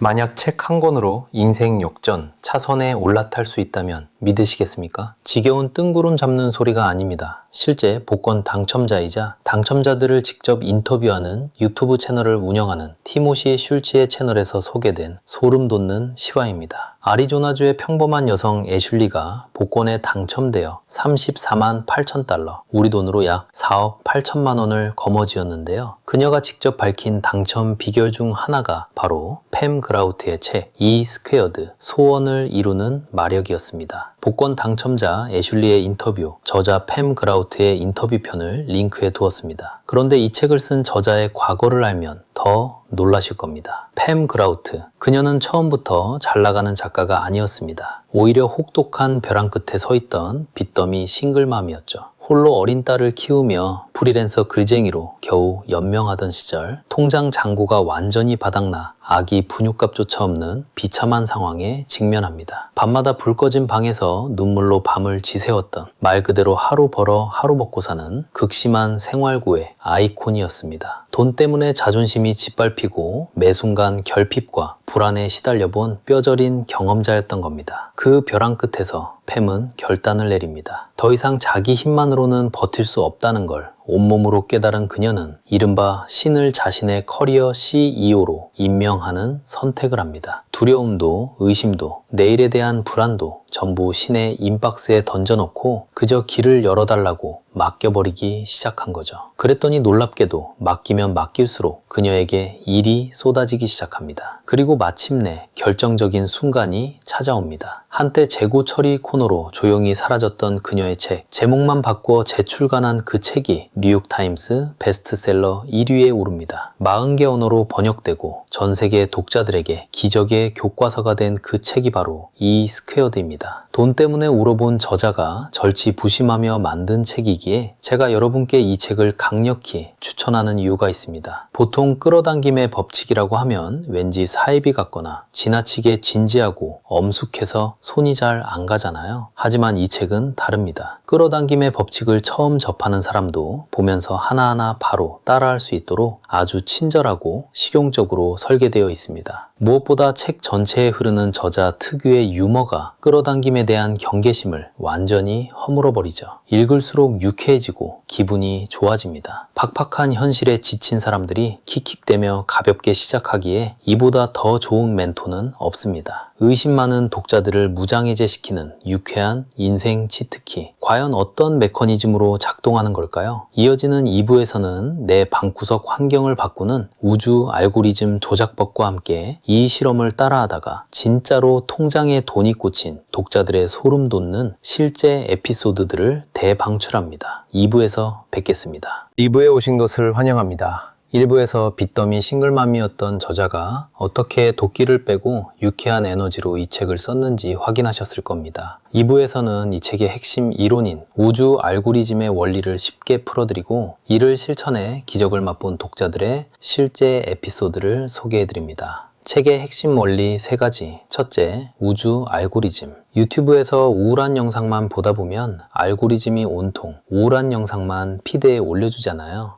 만약 책 한 권으로 인생 역전, 차선에 올라탈 수 있다면 믿으시겠습니까? 지겨운 뜬구름 잡는 소리가 아닙니다. 실제 복권 당첨자이자 당첨자들을 직접 인터뷰하는 유튜브 채널을 운영하는 티모시 슐츠의 채널에서 소개된 소름 돋는 실화입니다. 아리조나주의 평범한 여성 애슐리가 복권에 당첨되어 34만 8천 달러, 우리 돈으로 약 4억 8천만 원을 거머쥐었는데요. 그녀가 직접 밝힌 당첨 비결 중 하나가 바로 팸 그라우트의 책 E 스퀘어드, 소원을 이루는 마력이었습니다. 복권 당첨자 애슐리의 인터뷰, 저자 팸 그라우트의 인터뷰편을 링크해 두었습니다. 그런데 이 책을 쓴 저자의 과거를 알면 더 놀라실 겁니다. 팸 그라우트, 그녀는 처음부터 잘 나가는 작가가 아니었습니다. 오히려 혹독한 벼랑 끝에 서 있던 빚더미 싱글맘이었죠. 홀로 어린 딸을 키우며 프리랜서 글쟁이로 겨우 연명하던 시절 통장 잔고가 완전히 바닥나 아기 분유값조차 없는 비참한 상황에 직면합니다. 밤마다 불 꺼진 방에서 눈물로 밤을 지새웠던, 말 그대로 하루 벌어 하루 먹고 사는 극심한 생활고의 아이콘이었습니다. 돈 때문에 자존심이 짓밟히고 매 순간 결핍과 불안에 시달려본 뼈저린 경험자였던 겁니다. 그 벼랑 끝에서 팸은 결단을 내립니다. 더 이상 자기 힘만으로는 버틸 수 없다는 걸 온몸으로 깨달은 그녀는 이른바 신을 자신의 커리어 CEO로 임명하는 선택을 합니다. 두려움도 의심도 내일에 대한 불안도 전부 신의 인박스에 던져놓고 그저 길을 열어달라고 맡겨버리기 시작한 거죠. 그랬더니 놀랍게도 맡기면 맡길수록 그녀에게 일이 쏟아지기 시작합니다. 그리고 마침내 결정적인 순간이 찾아옵니다. 한때 재고 처리 코너로 조용히 사라졌던 그녀의 책, 제목만 바꿔 재출간한 그 책이 뉴욕타임스 베스트셀러 1위에 오릅니다. 40개 언어로 번역되고 전 세계 독자들에게 기적의 교과서가 된 그 책이 바로 이 스퀘어드입니다. 돈 때문에 울어본 저자가 절치부심하며 만든 책이기에 제가 여러분께 이 책을 강력히 추천하는 이유가 있습니다. 보통 끌어당김의 법칙이라고 하면 왠지 사이비 같거나 지나치게 진지하고 엄숙해서 손이 잘 안 가잖아요. 하지만 이 책은 다릅니다. 끌어당김의 법칙을 처음 접하는 사람도 보면서 하나하나 바로 따라할 수 있도록 아주 친절하고 실용적으로 설계되어 있습니다. 무엇보다 책 전체에 흐르는 저자 특유의 유머가 끌어당김에 대한 경계심을 완전히 허물어버리죠. 읽을수록 유쾌해지고 기분이 좋아집니다. 팍팍한 현실에 지친 사람들이 킥킥대며 가볍게 시작하기에 이보다 더 좋은 멘토는 없습니다. 의심 많은 독자들을 무장해제시키는 유쾌한 인생 치트키. 과연 어떤 메커니즘으로 작동하는 걸까요? 이어지는 2부에서는 내 방구석 환경을 바꾸는 우주 알고리즘 조작법과 함께 이 실험을 따라하다가 진짜로 통장에 돈이 꽂힌 독자들의 소름 돋는 실제 에피소드들을 대방출합니다. 2부에서 뵙겠습니다. 2부에 오신 것을 환영합니다. 1부에서 빚더미 싱글맘이었던 저자가 어떻게 도끼를 빼고 유쾌한 에너지로 이 책을 썼는지 확인하셨을 겁니다. 2부에서는 이 책의 핵심 이론인 우주 알고리즘의 원리를 쉽게 풀어드리고 이를 실천해 기적을 맛본 독자들의 실제 에피소드를 소개해드립니다. 책의 핵심 원리 3가지. 첫째, 우주 알고리즘. 유튜브에서 우울한 영상만 보다 보면 알고리즘이 온통 우울한 영상만 피드에 올려주잖아요.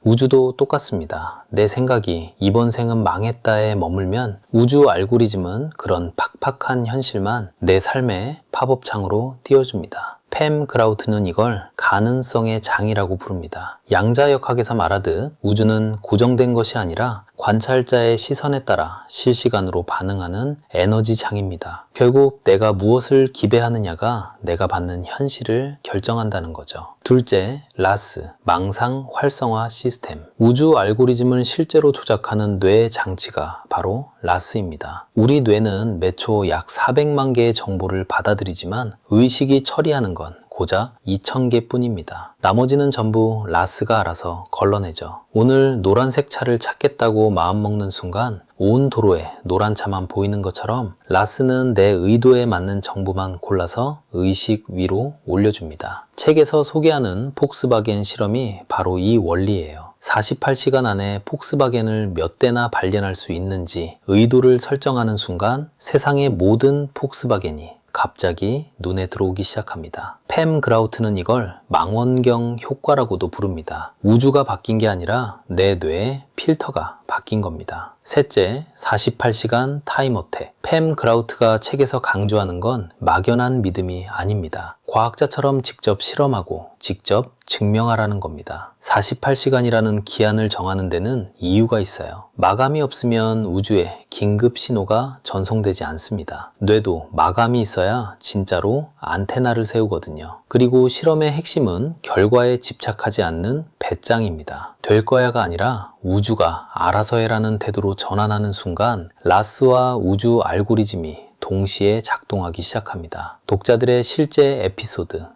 우주도 똑같습니다. 내 생각이 이번 생은 망했다에 머물면 우주 알고리즘은 그런 팍팍한 현실만 내 삶의 팝업창으로 띄워줍니다. 팸 그라우트는 이걸 가능성의 장이라고 부릅니다. 양자역학에서 말하듯 우주는 고정된 것이 아니라 관찰자의 시선에 따라 실시간으로 반응하는 에너지 장입니다. 결국 내가 무엇을 기대하느냐가 내가 받는 현실을 결정한다는 거죠. 둘째, 라스, 망상 활성화 시스템. 우주 알고리즘을 실제로 조작하는 뇌의 장치가 바로 라스입니다. 우리 뇌는 매초 약 400만 개의 정보를 받아들이지만 의식이 처리하는 건 고작 2,000개 뿐입니다. 나머지는 전부 라스가 알아서 걸러내죠. 오늘 노란색 차를 찾겠다고 마음먹는 순간 온 도로에 노란 차만 보이는 것처럼 라스는 내 의도에 맞는 정보만 골라서 의식 위로 올려줍니다. 책에서 소개하는 폭스바겐 실험이 바로 이 원리예요. 48시간 안에 폭스바겐을 몇 대나 발견할 수 있는지 의도를 설정하는 순간 세상의 모든 폭스바겐이 갑자기 눈에 들어오기 시작합니다. 팸 그라우트는 이걸 망원경 효과라고도 부릅니다. 우주가 바뀐 게 아니라 내 뇌의 필터가 바뀐 겁니다. 셋째, 48시간 타임어택. 팸 그라우트가 책에서 강조하는 건 막연한 믿음이 아닙니다. 과학자처럼 직접 실험하고 직접 증명하라는 겁니다. 48시간이라는 기한을 정하는 데는 이유가 있어요. 마감이 없으면 우주에 긴급 신호가 전송되지 않습니다. 뇌도 마감이 있어야 진짜로 안테나를 세우거든요. 그리고 실험의 핵심은 결과에 집착하지 않는 배짱입니다. 될 거야가 아니라 우주가 알아서 해라는 태도로 전환하는 순간 라스와 우주 알고리즘이 동시에 작동하기 시작합니다. 독자들의 실제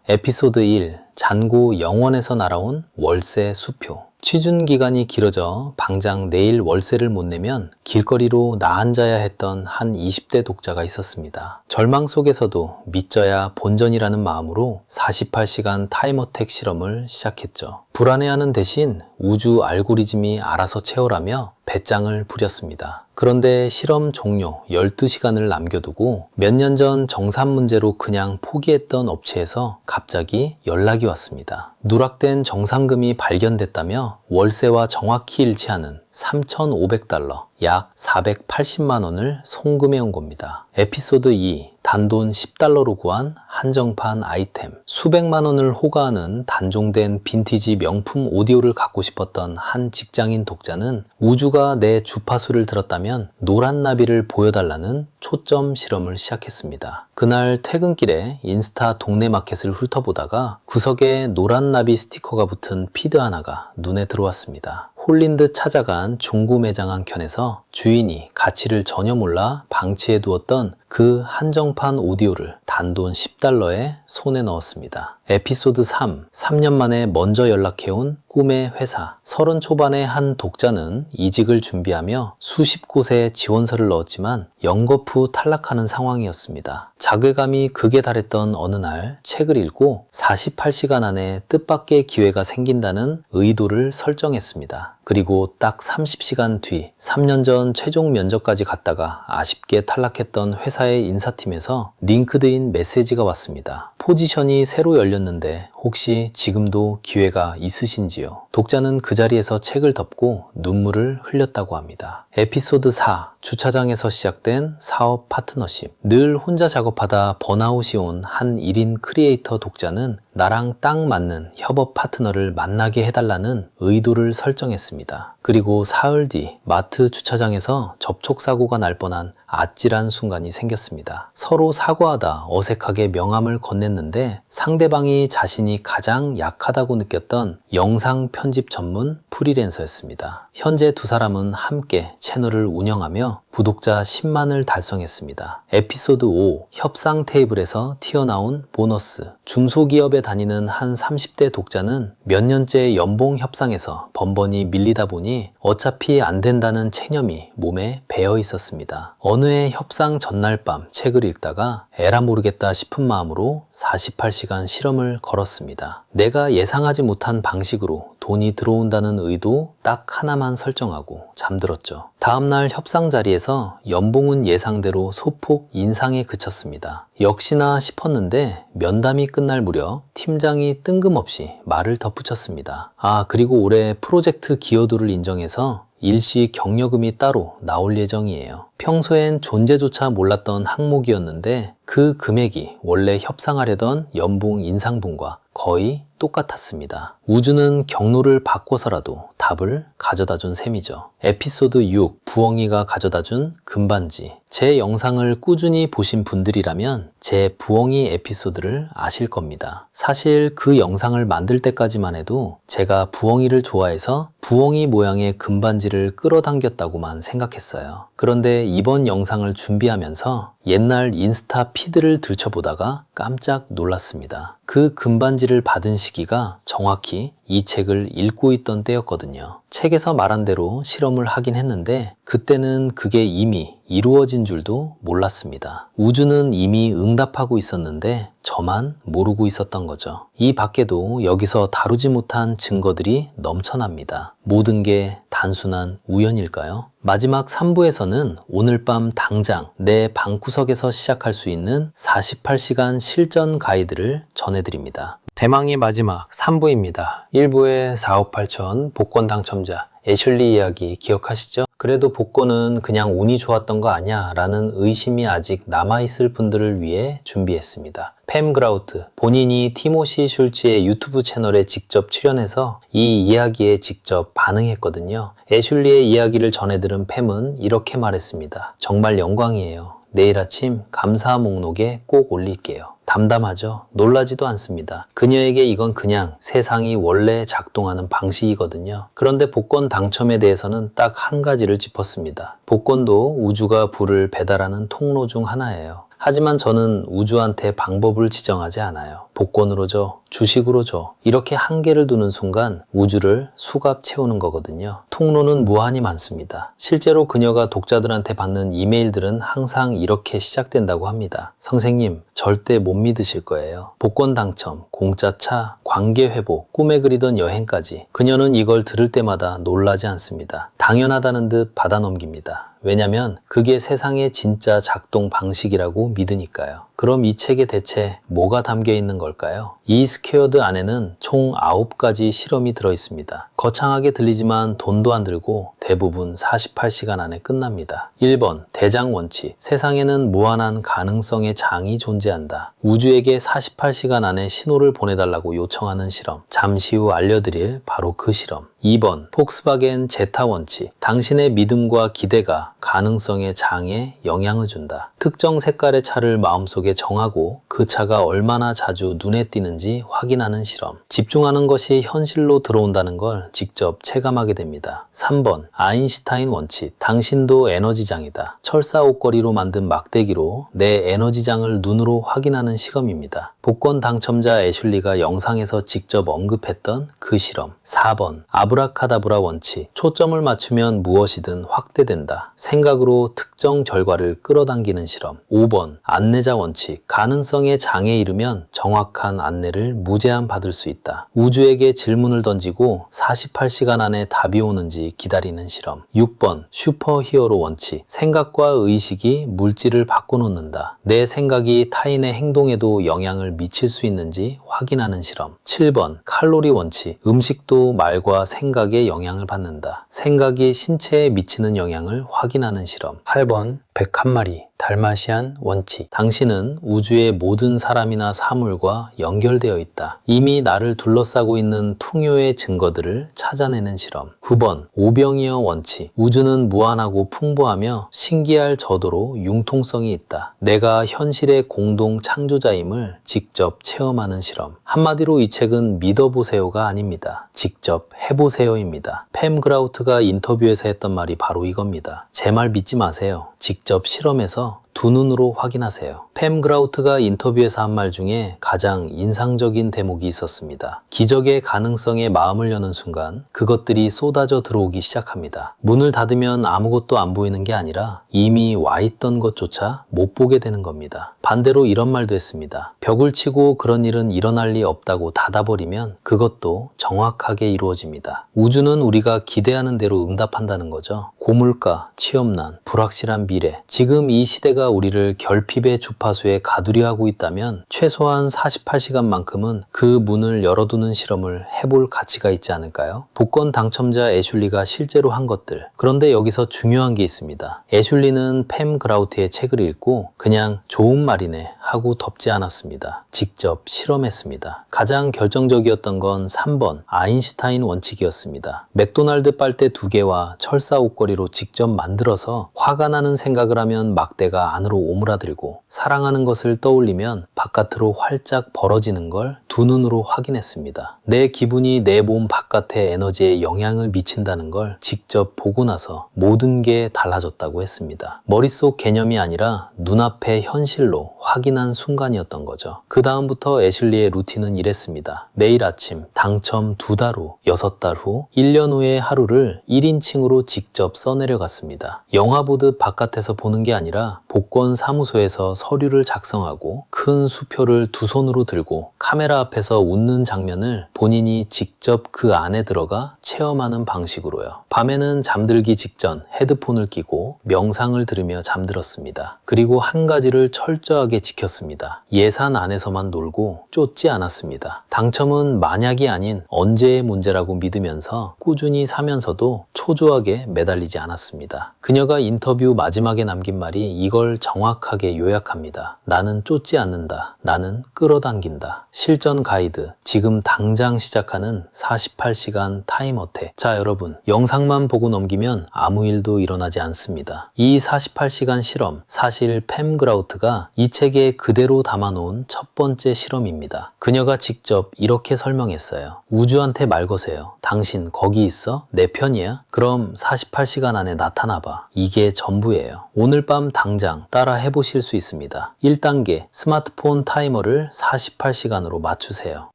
에피소드 1, 잔고 영원에서 날아온 월세 수표. 취준 기간이 길어져 당장 내일 월세를 못 내면 길거리로 나앉아야 했던 한 20대 독자가 있었습니다. 절망 속에서도 믿져야 본전이라는 마음으로 48시간 타임어택 실험을 시작했죠. 불안해하는 대신 우주 알고리즘이 알아서 채우라며 배짱을 부렸습니다. 그런데 실험 종료 12시간을 남겨두고 몇 년 전 정산 문제로 그냥 포기했던 업체에서 갑자기 연락이 왔습니다. 누락된 정산금이 발견됐다며 월세와 정확히 일치하는 3,500달러, 약 480만 원을 송금해 온 겁니다. 에피소드 2, 단돈 10달러로 구한 한정판 아이템. 수백만 원을 호가하는 단종된 빈티지 명품 오디오를 갖고 싶었던 한 직장인 독자는 우주가 내 주파수를 들었다면 노란 나비를 보여달라는 초점 실험을 시작했습니다. 그날 퇴근길에 인스타 동네 마켓을 훑어보다가 구석에 노란 나비 스티커가 붙은 피드 하나가 눈에 들어왔습니다. 홀린 듯 찾아간 중고 매장 한 켠에서 주인이 가치를 전혀 몰라 방치해 두었던 그 한정판 오디오를 단돈 10달러에 손에 넣었습니다. 에피소드 3, 3년 만에 먼저 연락해온 꿈의 회사. 30 초반의 한 독자는 이직을 준비하며 수십 곳에 지원서를 넣었지만 연거푸 탈락하는 상황이었습니다. 자괴감이 극에 달했던 어느 날 책을 읽고 48시간 안에 뜻밖의 기회가 생긴다는 의도를 설정했습니다. 그리고 딱 30시간 뒤 3년 전 최종 면접까지 갔다가 아쉽게 탈락했던 회사의 인사팀에서 링크드인 메시지가 왔습니다. 포지션이 새로 열렸는데 혹시 지금도 기회가 있으신지요? 독자는 그 자리에서 책을 덮고 눈물을 흘렸다고 합니다. 에피소드 4, 주차장에서 시작된 사업 파트너십. 늘 혼자 작업하다 번아웃이 온 한 1인 크리에이터 독자는 나랑 딱 맞는 협업 파트너를 만나게 해달라는 의도를 설정했습니다. 그리고 사흘 뒤 마트 주차장에서 접촉사고가 날 뻔한 아찔한 순간이 생겼습니다. 서로 사과하다 어색하게 명함을 건넸는데 상대방이 자신이 가장 약하다고 느꼈던 영상 편집 전문 프리랜서였습니다. 현재 두 사람은 함께 채널을 운영하며 구독자 10만을 달성했습니다. 에피소드 5, 협상 테이블에서 튀어나온 보너스. 중소기업에 다니는 한 30대 독자는 몇 년째 연봉 협상에서 번번이 밀리다 보니 어차피 안 된다는 체념이 몸에 배어 있었습니다. 어느 해 협상 전날 밤 책을 읽다가 에라 모르겠다 싶은 마음으로 48시간 실험을 걸었습니다. 내가 예상하지 못한 방식으로 돈이 들어온다는 의도 딱 하나만 설정하고 잠들었죠. 다음날 협상 자리에서 연봉은 예상대로 소폭 인상에 그쳤습니다. 역시나 싶었는데 면담이 끝날 무렵 팀장이 뜬금없이 말을 덧붙였습니다. 그리고 올해 프로젝트 기여도를 인정해서 일시 격려금이 따로 나올 예정이에요. 평소엔 존재조차 몰랐던 항목이었는데 그 금액이 원래 협상하려던 연봉 인상분과 거의 똑같았습니다. 우주는 경로를 바꿔서라도 답을 가져다 준 셈이죠. 에피소드 6, 부엉이가 가져다 준 금반지. 제 영상을 꾸준히 보신 분들이라면 제 부엉이 에피소드를 아실 겁니다. 사실 그 영상을 만들 때까지만 해도 제가 부엉이를 좋아해서 부엉이 모양의 금반지를 끌어당겼다고만 생각했어요. 그런데 이번 영상을 준비하면서 옛날 인스타 피드를 들춰보다가 깜짝 놀랐습니다. 그 금반지를 받은 시기가 정확히 이 책을 읽고 있던 때였거든요. 책에서 말한 대로 실험을 하긴 했는데 그때는 그게 이미 이루어진 줄도 몰랐습니다. 우주는 이미 응답하고 있었는데 저만 모르고 있었던 거죠. 이 밖에도 여기서 다루지 못한 증거들이 넘쳐납니다. 모든 게 단순한 우연일까요? 마지막 3부에서는 오늘 밤 당장 내 방구석에서 시작할 수 있는 48시간 실전 가이드를 전해드립니다. 대망의 마지막 3부입니다. 1부의 4억 8천 복권 당첨자 애슐리 이야기 기억하시죠? 그래도 복권은 그냥 운이 좋았던 거 아니야 라는 의심이 아직 남아있을 분들을 위해 준비했습니다. 팸 그라우트 본인이 티모시 슐츠의 유튜브 채널에 직접 출연해서 이 이야기에 직접 반응했거든요. 애슐리의 이야기를 전해들은 팸은 이렇게 말했습니다. 정말 영광이에요. 내일 아침 감사 목록에 꼭 올릴게요. 담담하죠? 놀라지도 않습니다. 그녀에게 이건 그냥 세상이 원래 작동하는 방식이거든요. 그런데 복권 당첨에 대해서는 딱 한 가지를 짚었습니다. 복권도 우주가 부를 배달하는 통로 중 하나예요. 하지만 저는 우주한테 방법을 지정하지 않아요. 복권으로 줘, 주식으로 줘. 이렇게 한계를 두는 순간 우주를 수갑 채우는 거거든요. 통로는 무한히 많습니다. 실제로 그녀가 독자들한테 받는 이메일들은 항상 이렇게 시작된다고 합니다. 선생님, 절대 못 믿으실 거예요. 복권 당첨, 공짜 차, 관계 회복, 꿈에 그리던 여행까지. 그녀는 이걸 들을 때마다 놀라지 않습니다. 당연하다는 듯 받아넘깁니다. 왜냐면 그게 세상의 진짜 작동 방식이라고 믿으니까요. 그럼 이 책에 대체 뭐가 담겨 있는 걸까요? 이 스퀘어드 안에는 총 9가지 실험이 들어있습니다. 거창하게 들리지만 돈도 안 들고 대부분 48시간 안에 끝납니다. 1번 대장 원칙. 세상에는 무한한 가능성의 장이 존재한다. 우주에게 48시간 안에 신호를 보내달라고 요청하는 실험. 잠시 후 알려드릴 바로 그 실험. 2번 폭스바겐 제타 원칙. 당신의 믿음과 기대가 가능성의 장에 영향을 준다. 특정 색깔의 차를 마음속에 정하고 그 차가 얼마나 자주 눈에 띄는지 확인하는 실험. 집중하는 것이 현실로 들어온다는 걸 직접 체감하게 됩니다. 3번 아인슈타인 원칙. 당신도 에너지장이다. 철사 옷걸이로 만든 막대기로 내 에너지장을 눈으로 확인하는 시험입니다. 복권 당첨자 애슐리가 영상에서 직접 언급했던 그 실험. 4번 아브라카다브라 원칙. 초점을 맞추면 무엇이든 확대된다. 생각으로 특정 결과를 끌어당기는 실험. 5번 안내자 원칙. 가능성의 장에 이르면 정확한 안내를 무제한 받을 수 있다. 우주에게 질문을 던지고 48시간 안에 답이 오는지 기다리는 실험. 6번 슈퍼히어로 원칙. 생각과 의식이 물질을 바꿔놓는다. 내 생각이 타인의 행동에도 영향을 미칠 수 있는지 확인하는 실험. 7번 칼로리 원칙. 음식도 말과 생각에 영향을 받는다. 생각이 신체에 미치는 영향을 확인하는 실험. 8번 101마리 달마시안 원칙. 당신은 우주의 모든 사람이나 사물과 연결되어 있다. 이미 나를 둘러싸고 있는 풍요의 증거들을 찾아내는 실험. 9번 오병이어 원칙. 우주는 무한하고 풍부하며 신기할 저도로 융통성이 있다. 내가 현실의 공동 창조자임을 직접 체험하는 실험. 한마디로 이 책은 믿어보세요가 아닙니다. 직접 해보세요입니다. 팸 그라우트가 인터뷰에서 했던 말이 바로 이겁니다. 제 말 믿지 마세요. 직접 실험해서 두 눈으로 확인하세요. 팸 그라우트가 인터뷰에서 한 말 중에 가장 인상적인 대목이 있었습니다. 기적의 가능성에 마음을 여는 순간 그것들이 쏟아져 들어오기 시작합니다. 문을 닫으면 아무것도 안 보이는 게 아니라 이미 와 있던 것조차 못 보게 되는 겁니다. 반대로 이런 말도 했습니다. 벽을 치고 그런 일은 일어날 리 없다고 닫아버리면 그것도 정확하게 이루어집니다. 우주는 우리가 기대하는 대로 응답한다는 거죠. 고물가, 취업난, 불확실한 미래. 지금 이 시대가 우리를 결핍의 주파수에 가두려 하고 있다면 최소한 48시간만큼은 그 문을 열어두는 실험을 해볼 가치가 있지 않을까요? 복권 당첨자 애슐리가 실제로 한 것들. 그런데 여기서 중요한 게 있습니다. 애슐리는 팸 그라우트의 책을 읽고 그냥 좋은 말이네 하고 덮지 않았습니다. 직접 실험했습니다. 가장 결정적이었던 건 3번 아인슈타인 원칙이었습니다. 맥도날드 빨대 2개와 철사 옷걸이로 직접 만들어서 화가 나는 생각을 하면 막대가 안으로 오므라들고 사랑하는 것을 떠올리면 바깥으로 활짝 벌어지는 걸 두 눈으로 확인했습니다. 내 기분이 내 몸 바깥의 에너지에 영향을 미친다는 걸 직접 보고 나서 모든 게 달라졌다고 했습니다. 머릿속 개념이 아니라 눈앞의 현실로 확인한 순간이었던 거죠. 그 다음부터 애슐리의 루틴은 이랬습니다. 매일 아침 당첨 2달 후, 6달 후, 1년 후의 하루를 1인칭으로 직접 써내려갔습니다. 영화 보듯 바깥에서 보는 게 아니라 복권 사무소에서 서류를 작성하고 큰 수표를 두 손으로 들고 카메라 앞에서 웃는 장면을 본인이 직접 그 안에 들어가 체험하는 방식으로요. 밤에는 잠들기 직전 헤드폰을 끼고 명상을 들으며 잠들었습니다. 그리고 한 가지를 철저하게 지켰습니다. 예산 안에서만 놀고 쫓지 않았습니다. 당첨은 만약이 아닌 언제의 문제라고 믿으면서 꾸준히 사면서도 초조하게 매달리지 않았습니다. 그녀가 인터뷰 마지막에 남긴 말이 이걸 정확하게 요약합니다. 나는 쫓지 않는다. 나는 끌어당긴다. 실전 가이드, 지금 당장 시작하는 48시간 타임어택. 자, 여러분, 영상만 보고 넘기면 아무 일도 일어나지 않습니다. 이 48시간 실험, 사실 팸 그라우트가 이 책에 그대로 담아놓은 첫 번째 실험입니다. 그녀가 직접 이렇게 설명했어요. 우주한테 말 거세요. 당신 거기 있어? 내 편이야? 그럼 48시간 안에 나타나봐. 이게 전부예요. 오늘 밤 당장 따라 해보실 수 있습니다. 1단계, 스마트폰 타이머를 48시간으로 맞추세요.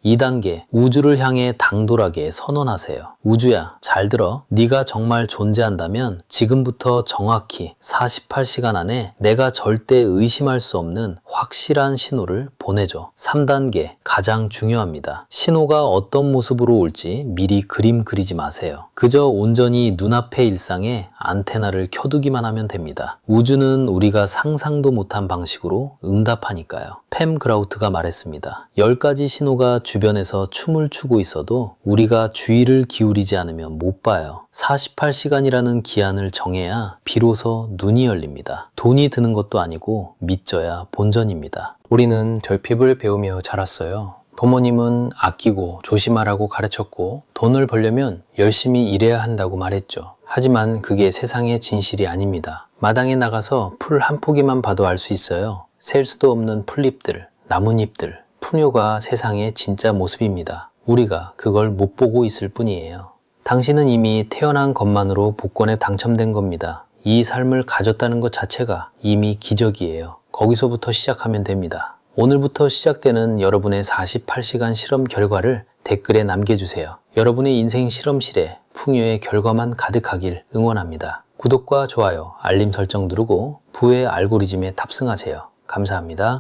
2단계, 우주를 향해 당돌하게 선언하세요. 우주야, 잘 들어. 네가 정말 존재한다면 지금부터 정확히 48시간 안에 내가 절대 의심할 수 없는 확실한 신호를 보내줘. 3단계, 가장 중요합니다. 신호가 어떤 모습으로 올지 미리 그림 그리지 마세요. 그저 온전히 눈앞의 일상에 안테나를 켜두기만 하면 됩니다. 우주는 우리가 상상도 못한 방식으로 응답하니까요. 팸 그라우트가 말했습니다. 10가지 신호가 주변에서 춤을 추고 있어도 우리가 주의를 기울이지 않으면 못 봐요. 48시간이라는 기한을 정해야 비로소 눈이 열립니다. 돈이 드는 것도 아니고 믿져야 본전입니다. 우리는 결핍을 배우며 자랐어요. 부모님은 아끼고 조심하라고 가르쳤고 돈을 벌려면 열심히 일해야 한다고 말했죠. 하지만 그게 세상의 진실이 아닙니다. 마당에 나가서 풀 한 포기만 봐도 알 수 있어요. 셀 수도 없는 풀잎들, 나뭇잎들, 풍요가 세상의 진짜 모습입니다. 우리가 그걸 못 보고 있을 뿐이에요. 당신은 이미 태어난 것만으로 복권에 당첨된 겁니다. 이 삶을 가졌다는 것 자체가 이미 기적이에요. 거기서부터 시작하면 됩니다. 오늘부터 시작되는 여러분의 48시간 실험 결과를 댓글에 남겨주세요. 여러분의 인생 실험실에 풍요의 결과만 가득하길 응원합니다. 구독과 좋아요, 알림 설정 누르고 부의 알고리즘에 탑승하세요. 감사합니다.